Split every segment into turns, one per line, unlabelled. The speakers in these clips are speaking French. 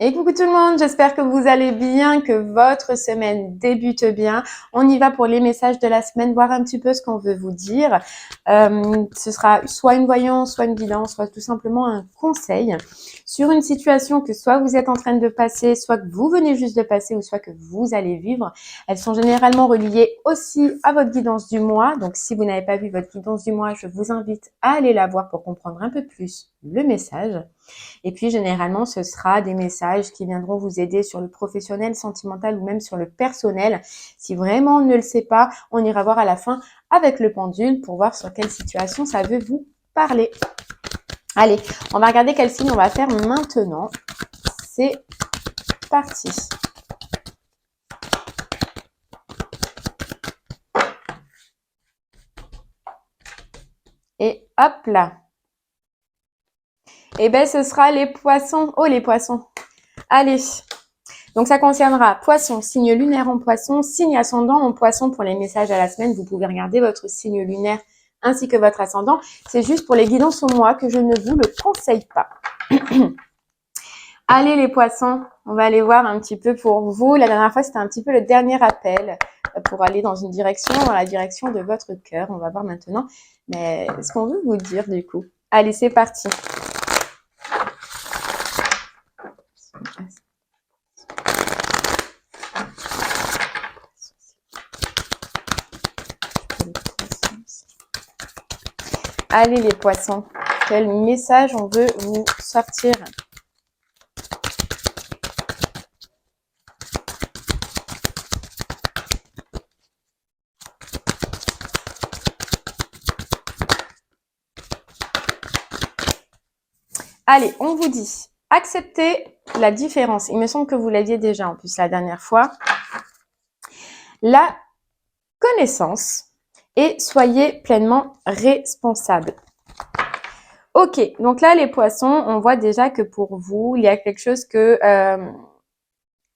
Et coucou tout le monde, j'espère que vous allez bien, que votre semaine débute bien. On y va pour les messages de la semaine, voir un petit peu ce qu'on veut vous dire. Ce sera soit une voyance, soit une guidance, soit tout simplement un conseil sur une situation que soit vous êtes en train de passer, soit que vous venez juste de passer ou soit que vous allez vivre. Elles sont généralement reliées aussi à votre guidance du mois. Donc si vous n'avez pas vu votre guidance du mois, je vous invite à aller la voir pour comprendre un peu plus le message. Et puis, généralement, ce sera des messages qui viendront vous aider sur le professionnel, sentimental ou même sur le personnel. Si vraiment on ne le sait pas, on ira voir à la fin avec le pendule pour voir sur quelle situation ça veut vous parler. Allez, on va regarder quel signe on va faire maintenant. C'est parti. Et hop là. Eh bien, ce sera les poissons. Oh, les poissons. Allez. Donc, ça concernera poisson, signe lunaire en poisson, signe ascendant en poisson pour les messages à la semaine. Vous pouvez regarder votre signe lunaire ainsi que votre ascendant. C'est juste pour les guidances au mois que je ne vous le conseille pas. Allez les poissons, on va aller voir un petit peu pour vous. La dernière fois, c'était un petit peu le dernier appel pour aller dans une direction, dans la direction de votre cœur. On va voir maintenant. Mais ce qu'on veut vous dire du coup. Allez, c'est parti. Allez les poissons, quel message on veut vous sortir? Allez, on vous dit, acceptez la différence. Il me semble que vous l'aviez déjà en plus la dernière fois. La connaissance et soyez pleinement responsable. Ok, donc là les poissons, on voit déjà que pour vous, il y a quelque chose que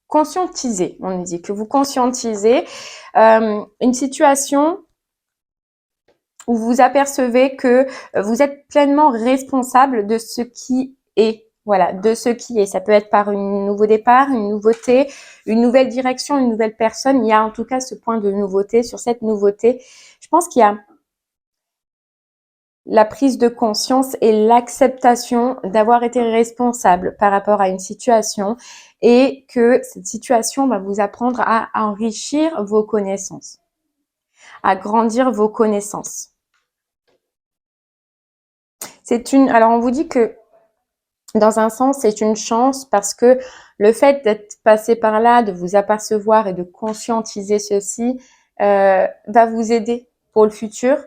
conscientiser. On dit que vous conscientisez une situation où vous apercevez que vous êtes pleinement responsable de ce qui est. Voilà, de ce qui est. Ça peut être par un nouveau départ, une nouveauté, une nouvelle direction, une nouvelle personne. Il y a en tout cas ce point de nouveauté. Sur cette nouveauté, je pense qu'il y a la prise de conscience et l'acceptation d'avoir été responsable par rapport à une situation et que cette situation va vous apprendre à enrichir vos connaissances, à grandir vos connaissances. Alors on vous dit que dans un sens, c'est une chance parce que le fait d'être passé par là, de vous apercevoir et de conscientiser ceci va vous aider pour le futur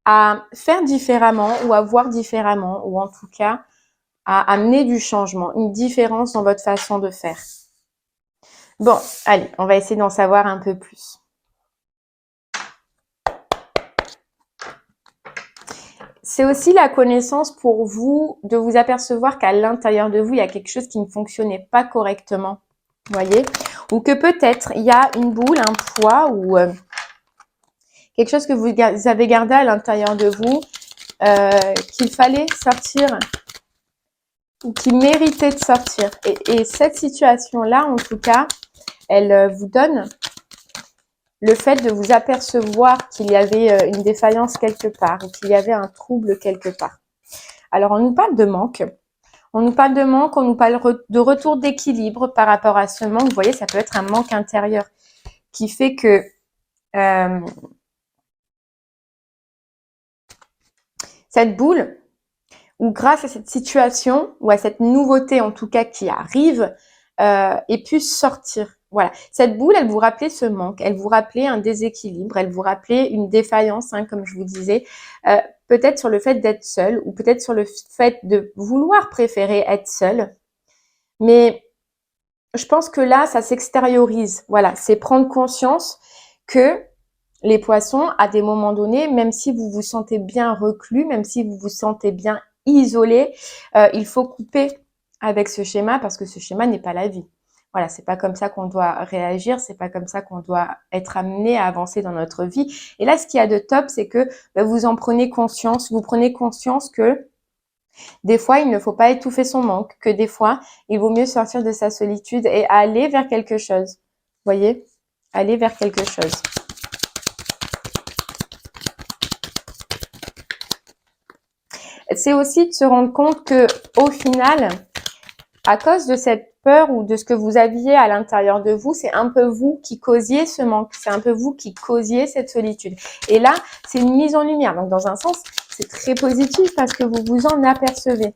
à faire différemment ou à voir différemment ou en tout cas à amener du changement, une différence dans votre façon de faire. Bon, allez, on va essayer d'en savoir un peu plus. C'est aussi la connaissance pour vous de vous apercevoir qu'à l'intérieur de vous, il y a quelque chose qui ne fonctionnait pas correctement, vous voyez? Ou que peut-être il y a une boule, un poids ou quelque chose que vous avez gardé à l'intérieur de vous qu'il fallait sortir ou qui méritait de sortir. Et cette situation-là, en tout cas, elle vous donne le fait de vous apercevoir qu'il y avait une défaillance quelque part ou qu'il y avait un trouble quelque part. Alors, on nous parle de manque. On nous parle de manque, on nous parle de retour d'équilibre par rapport à ce manque. Vous voyez, ça peut être un manque intérieur qui fait que cette boule, ou grâce à cette situation, ou à cette nouveauté en tout cas qui arrive, ait pu sortir. Voilà, cette boule, elle vous rappelait ce manque, elle vous rappelait un déséquilibre, elle vous rappelait une défaillance, hein, comme je vous disais, peut-être sur le fait d'être seul ou peut-être sur le fait de vouloir préférer être seul. Mais je pense que là, ça s'extériorise. Voilà, c'est prendre conscience que les poissons, à des moments donnés, même si vous vous sentez bien reclus, même si vous vous sentez bien isolé, il faut couper avec ce schéma parce que ce schéma n'est pas la vie. Voilà, c'est pas comme ça qu'on doit réagir, c'est pas comme ça qu'on doit être amené à avancer dans notre vie. Et là, ce qu'il y a de top, c'est que vous en prenez conscience, vous prenez conscience que Des fois, il ne faut pas étouffer son manque, que des fois, il vaut mieux sortir de sa solitude et aller vers quelque chose. Voyez? Aller vers quelque chose. C'est aussi de se rendre compte que, au final, à cause de cette peur ou de ce que vous aviez à l'intérieur de vous, c'est un peu vous qui causiez ce manque, c'est un peu vous qui causiez cette solitude. Et là, c'est une mise en lumière. Donc, dans un sens, c'est très positif parce que vous vous en apercevez.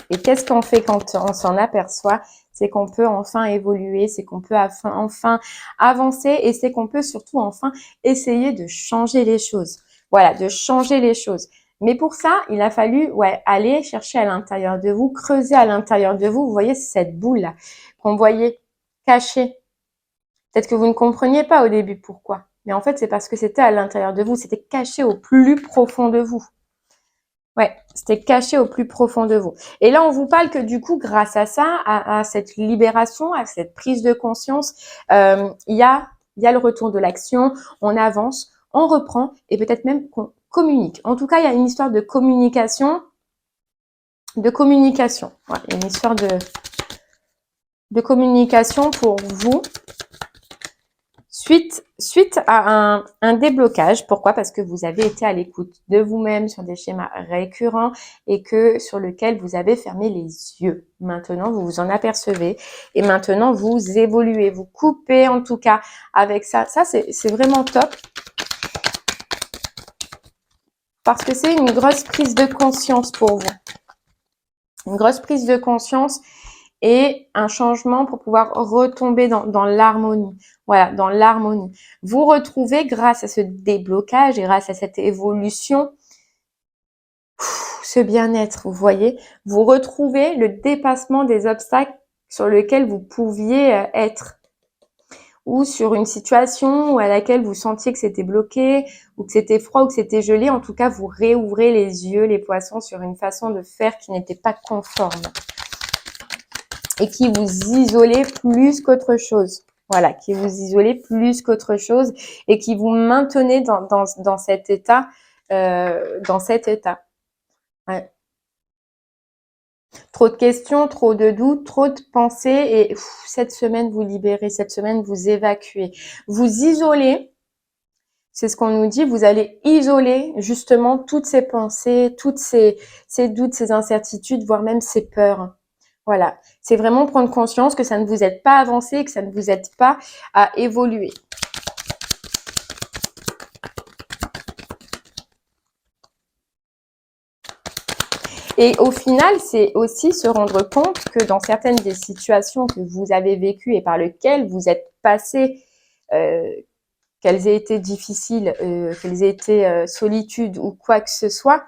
Et qu'est-ce qu'on fait quand on s'en aperçoit? C'est qu'on peut enfin évoluer, c'est qu'on peut enfin avancer et c'est qu'on peut surtout enfin essayer de changer les choses. Voilà, de changer les choses. Mais pour ça, il a fallu aller chercher à l'intérieur de vous, creuser à l'intérieur de vous. Vous voyez cette boule-là qu'on voyait cachée. Peut-être que vous ne compreniez pas au début pourquoi. Mais en fait, c'est parce que c'était à l'intérieur de vous, c'était caché au plus profond de vous. Ouais, c'était caché au plus profond de vous. Et là, on vous parle que du coup, grâce à ça, à cette libération, à cette prise de conscience, il y a le retour de l'action, on avance, on reprend et peut-être même qu'on communique. En tout cas, il y a une histoire de communication, Ouais, une histoire de communication pour vous. Suite à un déblocage. Pourquoi? Parce que vous avez été à l'écoute de vous-même sur des schémas récurrents et que sur lequel vous avez fermé les yeux. Maintenant, vous vous en apercevez et maintenant, vous évoluez, vous coupez en tout cas avec ça. Ça, c'est vraiment top parce que c'est une grosse prise de conscience pour vous. Une grosse prise de conscience et un changement pour pouvoir retomber dans l'harmonie. Voilà, dans l'harmonie. Vous retrouvez grâce à ce déblocage et grâce à cette évolution, ce bien-être, vous voyez, vous retrouvez le dépassement des obstacles sur lesquels vous pouviez être ou sur une situation à laquelle vous sentiez que c'était bloqué ou que c'était froid ou que c'était gelé. En tout cas, vous réouvrez les yeux, les poissons, sur une façon de faire qui n'était pas conforme et qui vous isolait plus qu'autre chose. Voilà, qui vous isolait plus qu'autre chose et qui vous maintenait dans cet état, Ouais. Trop de questions, trop de doutes, trop de pensées et cette semaine vous libérez, cette semaine vous évacuez, vous isolez. C'est ce qu'on nous dit. Vous allez isoler justement toutes ces pensées, toutes ces doutes, ces incertitudes, voire même ces peurs. Voilà, c'est vraiment prendre conscience que ça ne vous aide pas à avancer, que ça ne vous aide pas à évoluer. Et au final, c'est aussi se rendre compte que dans certaines des situations que vous avez vécues et par lesquelles vous êtes passé, qu'elles aient été difficiles, qu'elles aient été solitude ou quoi que ce soit,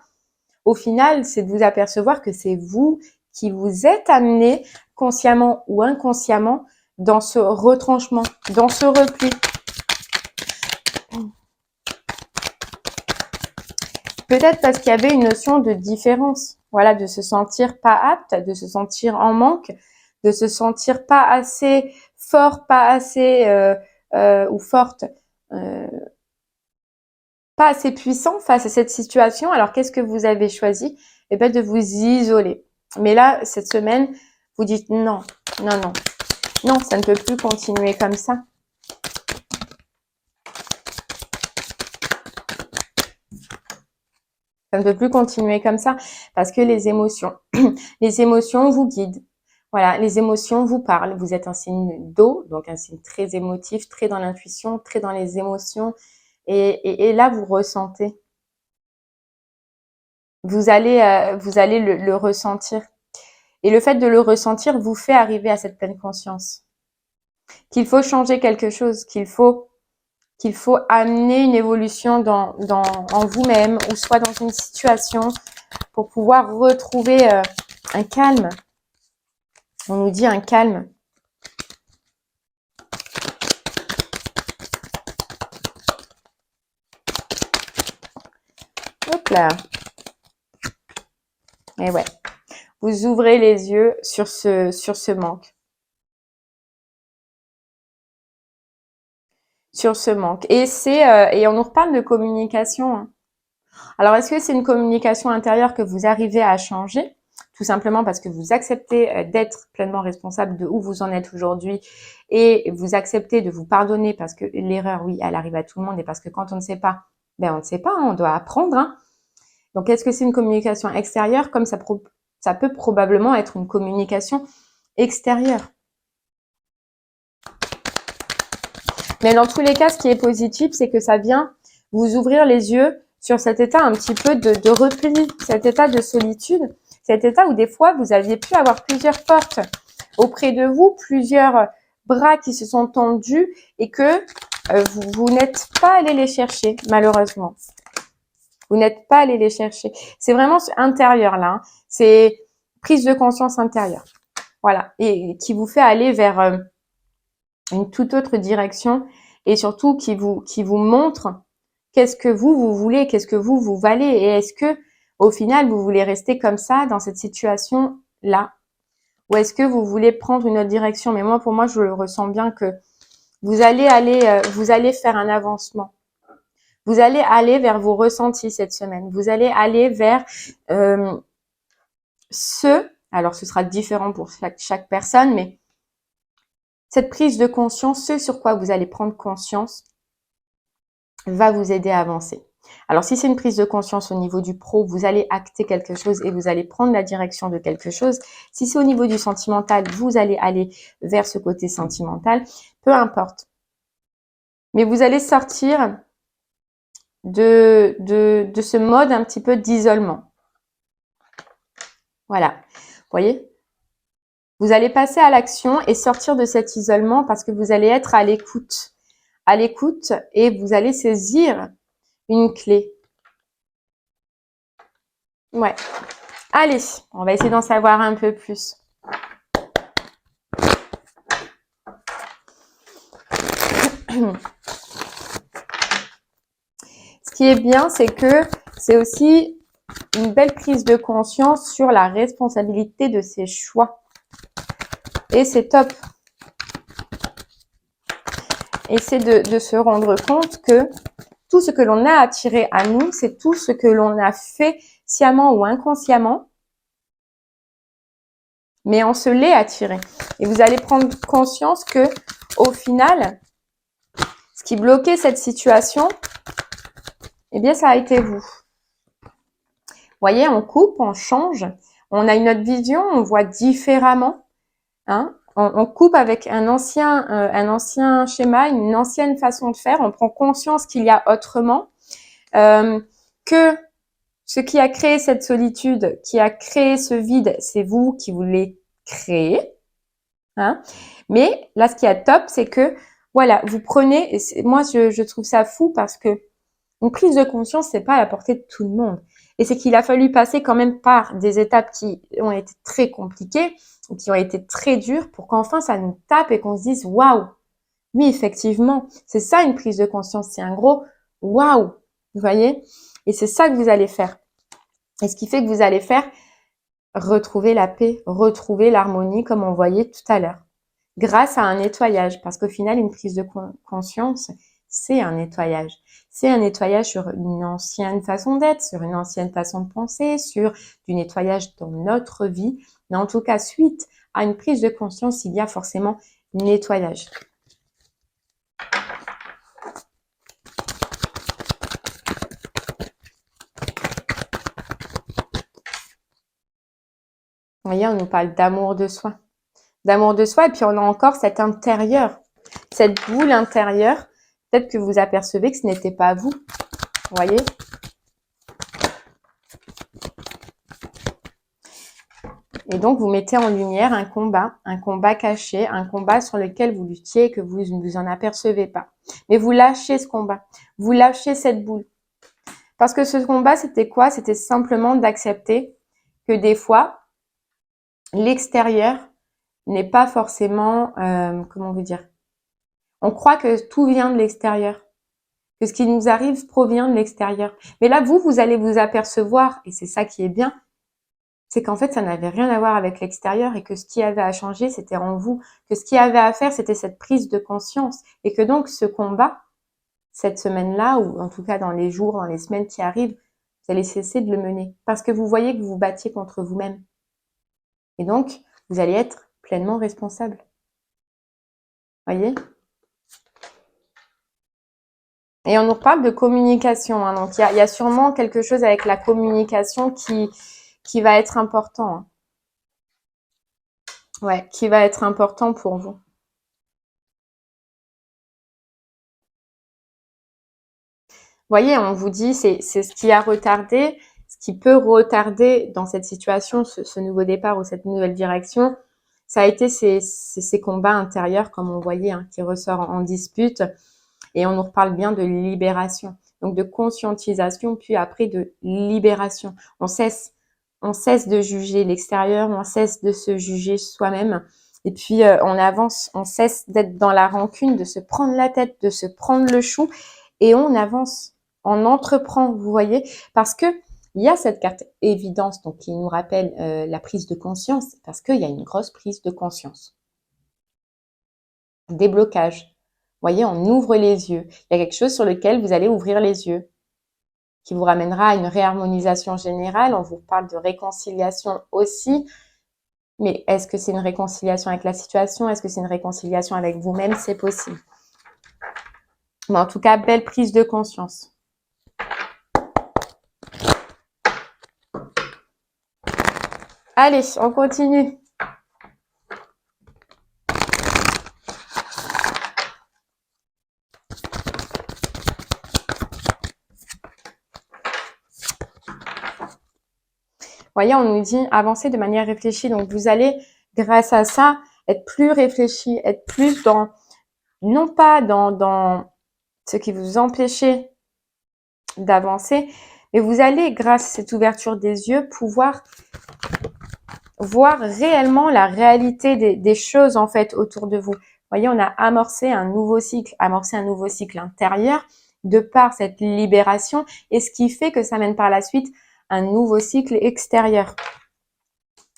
au final, c'est de vous apercevoir que c'est vous qui vous êtes amené, consciemment ou inconsciemment, dans ce retranchement, dans ce repli. Peut-être parce qu'il y avait une notion de différence, voilà, de se sentir pas apte, de se sentir en manque, de se sentir pas assez fort, pas assez ou forte, euh, pas assez puissant face à cette situation. Alors qu'est-ce que vous avez choisi? Eh bien, de vous isoler. Mais là, cette semaine, vous dites non, non, non, non, ça ne peut plus continuer comme ça. Ça ne peut plus continuer comme ça parce que les émotions vous guident. Voilà, les émotions vous parlent. Vous êtes un signe d'eau, donc un signe très émotif, très dans l'intuition, très dans les émotions. Et là, vous ressentez. Vous allez le ressentir. Et le fait de le ressentir vous fait arriver à cette pleine conscience. Qu'il faut changer quelque chose, qu'il faut amener une évolution en vous-même ou soit dans une situation pour pouvoir retrouver un calme. On nous dit un calme. Hop là. Et ouais. Vous ouvrez les yeux sur ce manque. sur ce manque. Et et on nous reparle de communication, hein. Alors, est-ce que c'est une communication intérieure que vous arrivez à changer? Tout simplement parce que vous acceptez d'être pleinement responsable de où vous en êtes aujourd'hui et vous acceptez de vous pardonner parce que l'erreur, oui, elle arrive à tout le monde et parce que quand on ne sait pas, ben on ne sait pas, hein, on doit apprendre, hein. Donc, est-ce que c'est une communication extérieure comme ça peut probablement être une communication extérieure? Mais dans tous les cas, ce qui est positif, c'est que ça vient vous ouvrir les yeux sur cet état un petit peu de repli, cet état de solitude, cet état où des fois, vous aviez pu avoir plusieurs portes auprès de vous, plusieurs bras qui se sont tendus et que vous n'êtes pas allé les chercher, malheureusement. Vous n'êtes pas allé les chercher. C'est vraiment intérieur, là, hein. C'est prise de conscience intérieure. Voilà. Et qui vous fait aller vers une toute autre direction et surtout qui vous montre qu'est-ce que vous voulez, qu'est-ce que vous valez et est-ce que au final vous voulez rester comme ça dans cette situation là ou est-ce que vous voulez prendre une autre direction? Mais moi, pour moi, je le ressens bien que vous allez faire un avancement. Vous allez aller vers vos ressentis cette semaine. Vous allez aller vers alors ce sera différent pour chaque personne, mais cette prise de conscience, ce sur quoi vous allez prendre conscience, va vous aider à avancer. Alors, si c'est une prise de conscience au niveau du pro, vous allez acter quelque chose et vous allez prendre la direction de quelque chose. Si c'est au niveau du sentimental, vous allez aller vers ce côté sentimental. Peu importe. Mais vous allez sortir de ce mode un petit peu d'isolement. Voilà. Vous voyez? Vous allez passer à l'action et sortir de cet isolement parce que vous allez être à l'écoute. À l'écoute et vous allez saisir une clé. Ouais. Allez, on va essayer d'en savoir un peu plus. Ce qui est bien, c'est que c'est aussi une belle prise de conscience sur la responsabilité de ses choix. Et c'est top. Et c'est de se rendre compte que tout ce que l'on a attiré à nous, c'est tout ce que l'on a fait sciemment ou inconsciemment, mais on se l'est attiré. Et vous allez prendre conscience que, au final, ce qui bloquait cette situation, eh bien, ça a été vous. Vous voyez, on coupe, on change, on a une autre vision, on voit différemment, hein. On coupe avec un ancien schéma, une ancienne façon de faire. On prend conscience qu'il y a autrement, que ce qui a créé cette solitude, qui a créé ce vide, c'est vous qui voulez créer, hein. Mais là, ce qui est top, c'est que voilà, vous prenez. Et moi, je trouve ça fou parce que une prise de conscience, c'est pas à la portée de tout le monde. Et c'est qu'il a fallu passer quand même par des étapes qui ont été très compliquées, qui ont été très dures pour qu'enfin ça nous tape et qu'on se dise waouh, oui, effectivement, c'est ça une prise de conscience, c'est un gros waouh, vous voyez? Et c'est ça que vous allez faire. Et ce qui fait que vous allez faire retrouver la paix, retrouver l'harmonie comme on voyait tout à l'heure. Grâce à un nettoyage, parce qu'au final, une prise de conscience, c'est un nettoyage. C'est un nettoyage sur une ancienne façon d'être, sur une ancienne façon de penser, sur du nettoyage dans notre vie. Mais en tout cas, suite à une prise de conscience, il y a forcément nettoyage. Vous voyez, on nous parle d'amour de soi. D'amour de soi, et puis on a encore cet intérieur, cette boule intérieure. Peut-être que vous apercevez que ce n'était pas vous. Vous voyez? Et donc, vous mettez en lumière un combat caché, un combat sur lequel vous luttiez et que vous ne vous en apercevez pas. Mais vous lâchez ce combat, vous lâchez cette boule. Parce que ce combat, c'était quoi? C'était simplement d'accepter que des fois, l'extérieur n'est pas forcément, comment vous dire? On croit que tout vient de l'extérieur, que ce qui nous arrive provient de l'extérieur. Mais là, vous allez vous apercevoir, et c'est ça qui est bien, c'est qu'en fait, ça n'avait rien à voir avec l'extérieur et que ce qui avait à changer, c'était en vous. Que ce qui avait à faire, c'était cette prise de conscience. Et que donc, ce combat, cette semaine-là, ou en tout cas dans les jours, dans les semaines qui arrivent, vous allez cesser de le mener. Parce que vous voyez que vous vous battiez contre vous-même. Et donc, vous allez être pleinement responsable. Voyez? Et on nous parle de communication. Hein, donc, il y a sûrement quelque chose avec la communication qui va être important. Hein. Ouais, qui va être important pour vous. Voyez, on vous dit, c'est ce qui a retardé, ce qui peut retarder dans cette situation, ce nouveau départ ou cette nouvelle direction, ça a été ces combats intérieurs, comme on voyait, hein, qui ressortent en dispute. Et on nous reparle bien de libération, donc de conscientisation, puis après de libération. On cesse de juger l'extérieur, on cesse de se juger soi-même. Et puis on avance, on cesse d'être dans la rancune, de se prendre la tête, de se prendre le chou, et on avance, on entreprend, vous voyez, parce que il y a cette carte évidence, donc qui nous rappelle la prise de conscience, parce qu'il y a une grosse prise de conscience. Déblocage. Vous voyez, on ouvre les yeux. Il y a quelque chose sur lequel vous allez ouvrir les yeux, qui vous ramènera à une réharmonisation générale. On vous parle de réconciliation aussi. Mais est-ce que c'est une réconciliation avec la situation? Est-ce que c'est une réconciliation avec vous-même? C'est possible. Mais en tout cas, belle prise de conscience. Allez, on continue. Voyez, on nous dit avancer de manière réfléchie. Donc, vous allez, grâce à ça, être plus réfléchi, être plus dans, non pas dans ce qui vous empêchez d'avancer, mais vous allez, grâce à cette ouverture des yeux, pouvoir voir réellement la réalité des choses, en fait, autour de vous. Voyez, on a amorcé un nouveau cycle intérieur de par cette libération, et ce qui fait que ça mène par la suite un nouveau cycle extérieur.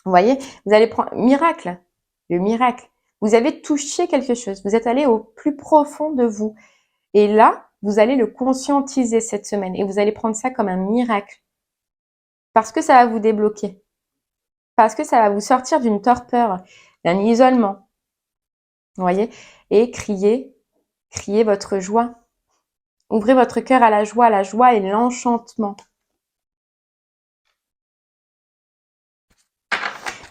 Vous voyez, vous allez prendre miracle, le miracle. Vous avez touché quelque chose, vous êtes allé au plus profond de vous. Et là, vous allez le conscientiser cette semaine et vous allez prendre ça comme un miracle. Parce que ça va vous débloquer. Parce que ça va vous sortir d'une torpeur, d'un isolement. Vous voyez? Et criez votre joie. Ouvrez votre cœur à la joie et l'enchantement.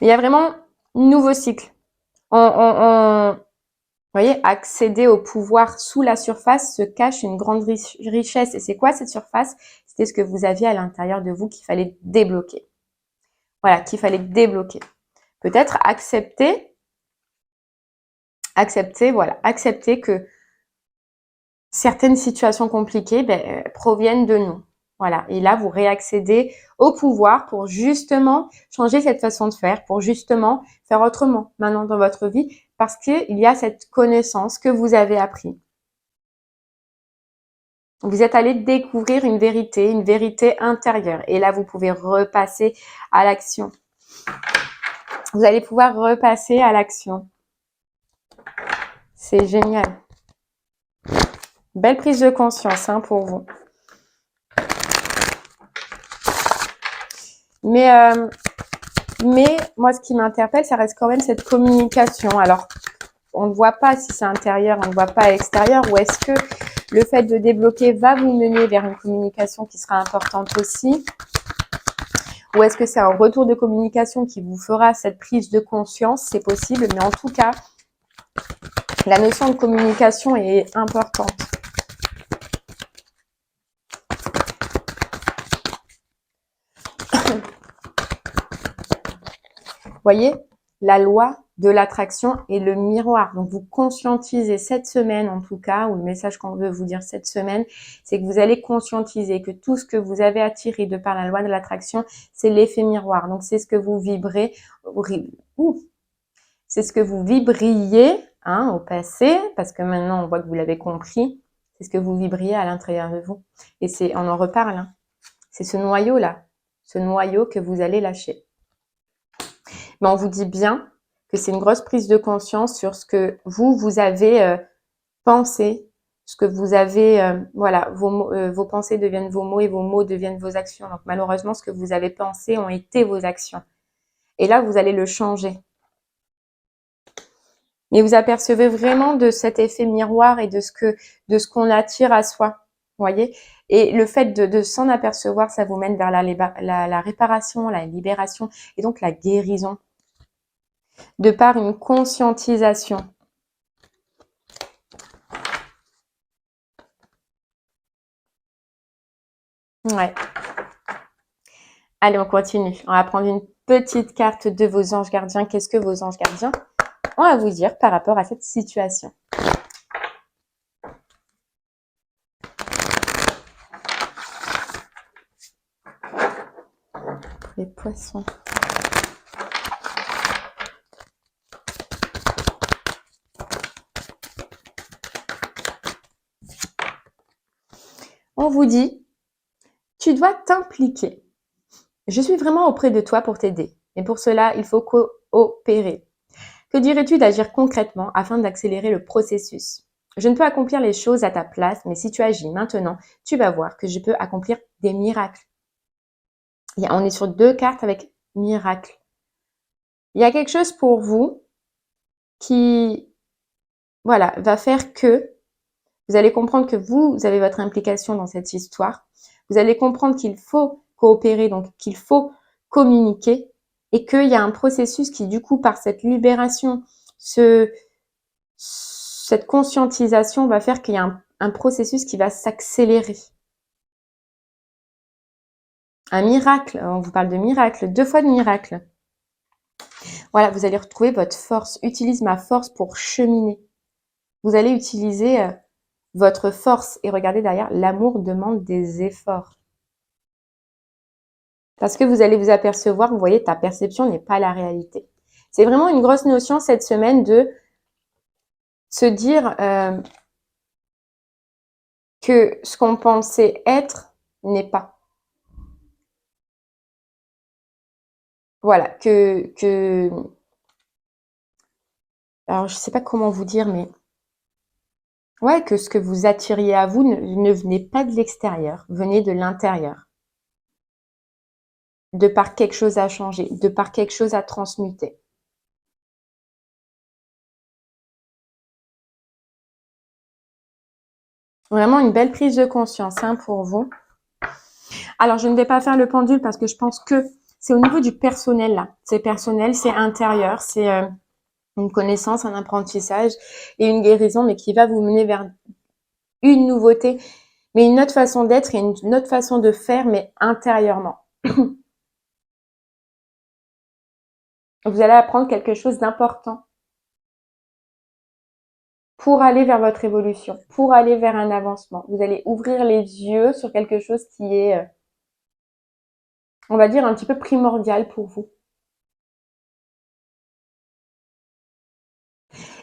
Il y a vraiment un nouveau cycle. Vous voyez, accéder au pouvoir sous la surface se cache une grande richesse. Et c'est quoi cette surface? C'était ce que vous aviez à l'intérieur de vous qu'il fallait débloquer. Voilà, qu'il fallait débloquer. Peut-être accepter que certaines situations compliquées proviennent de nous. Voilà, et là, vous réaccédez au pouvoir pour justement changer cette façon de faire, pour justement faire autrement maintenant dans votre vie, parce qu'il y a cette connaissance que vous avez appris. Vous êtes allé découvrir une vérité intérieure. Et là, vous pouvez repasser à l'action. Vous allez pouvoir repasser à l'action. C'est génial. Belle prise de conscience pour vous. Mais moi, ce qui m'interpelle, ça reste quand même cette communication. Alors, on ne voit pas si c'est intérieur, on ne voit pas à l'extérieur. Ou est-ce que le fait de débloquer va vous mener vers une communication qui sera importante aussi? Ou est-ce que c'est un retour de communication qui vous fera cette prise de conscience? C'est possible, mais en tout cas, la notion de communication est importante. Voyez, la loi de l'attraction et le miroir. Donc, vous conscientisez cette semaine, en tout cas, ou le message qu'on veut vous dire cette semaine, c'est que vous allez conscientiser que tout ce que vous avez attiré de par la loi de l'attraction, c'est l'effet miroir. Donc, c'est ce que vous vibrez, c'est ce que vous vibriez au passé, parce que maintenant, on voit que vous l'avez compris, c'est ce que vous vibriez à l'intérieur de vous. Et on en reparle, c'est ce noyau-là, ce noyau que vous allez lâcher. Mais on vous dit bien que c'est une grosse prise de conscience sur ce que vous avez pensé, ce que vous avez, voilà, vos pensées deviennent vos mots et vos mots deviennent vos actions. Donc malheureusement, ce que vous avez pensé ont été vos actions. Et là, vous allez le changer. Mais vous apercevez vraiment de cet effet miroir et de ce qu'on attire à soi. Voyez. Et le fait de s'en apercevoir, ça vous mène vers la réparation, la libération et donc la guérison. De par une conscientisation. Ouais. Allez, on continue. On va prendre une petite carte de vos anges gardiens. Qu'est-ce que vos anges gardiens ont à vous dire par rapport à cette situation? Les poissons. On vous dit, tu dois t'impliquer. Je suis vraiment auprès de toi pour t'aider. Et pour cela, il faut coopérer. Que dirais-tu d'agir concrètement afin d'accélérer le processus? Je ne peux accomplir les choses à ta place, mais si tu agis maintenant, tu vas voir que je peux accomplir des miracles. On est sur 2 cartes avec miracle. Il y a quelque chose pour vous qui, voilà, va faire que vous allez comprendre que vous avez votre implication dans cette histoire. Vous allez comprendre qu'il faut coopérer, donc qu'il faut communiquer et qu'il y a un processus qui, du coup, par cette libération, cette conscientisation va faire qu'il y a un processus qui va s'accélérer. Un miracle, on vous parle de miracle, 2 fois de miracle. Voilà, vous allez retrouver votre force. Utilise ma force pour cheminer. Vous allez utiliser votre force. Et regardez derrière, l'amour demande des efforts. Parce que vous allez vous apercevoir, vous voyez, ta perception n'est pas la réalité. C'est vraiment une grosse notion cette semaine de se dire que ce qu'on pensait être n'est pas. Voilà, alors je sais pas comment vous dire, mais ouais, que ce que vous attiriez à vous ne venait pas de l'extérieur, venait de l'intérieur. De par quelque chose à changer, de par quelque chose à transmuter. Vraiment une belle prise de conscience pour vous. Alors, je ne vais pas faire le pendule parce que je pense que c'est au niveau du personnel là. C'est personnel, c'est intérieur, c'est une connaissance, un apprentissage et une guérison, mais qui va vous mener vers une nouveauté, mais une autre façon d'être et une autre façon de faire, mais intérieurement. Vous allez apprendre quelque chose d'important pour aller vers votre évolution, pour aller vers un avancement. Vous allez ouvrir les yeux sur quelque chose qui est, on va dire, un petit peu primordial pour vous.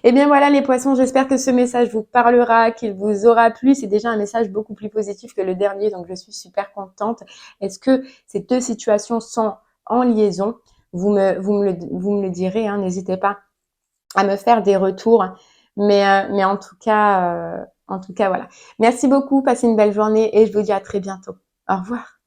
Et bien voilà les poissons, j'espère que ce message vous parlera, qu'il vous aura plu. C'est déjà un message beaucoup plus positif que le dernier, donc je suis super contente. Est-ce que ces 2 situations sont en liaison? Vous me le direz, hein, n'hésitez pas à me faire des retours. Mais en tout cas, voilà. Merci beaucoup, passez une belle journée et je vous dis à très bientôt. Au revoir.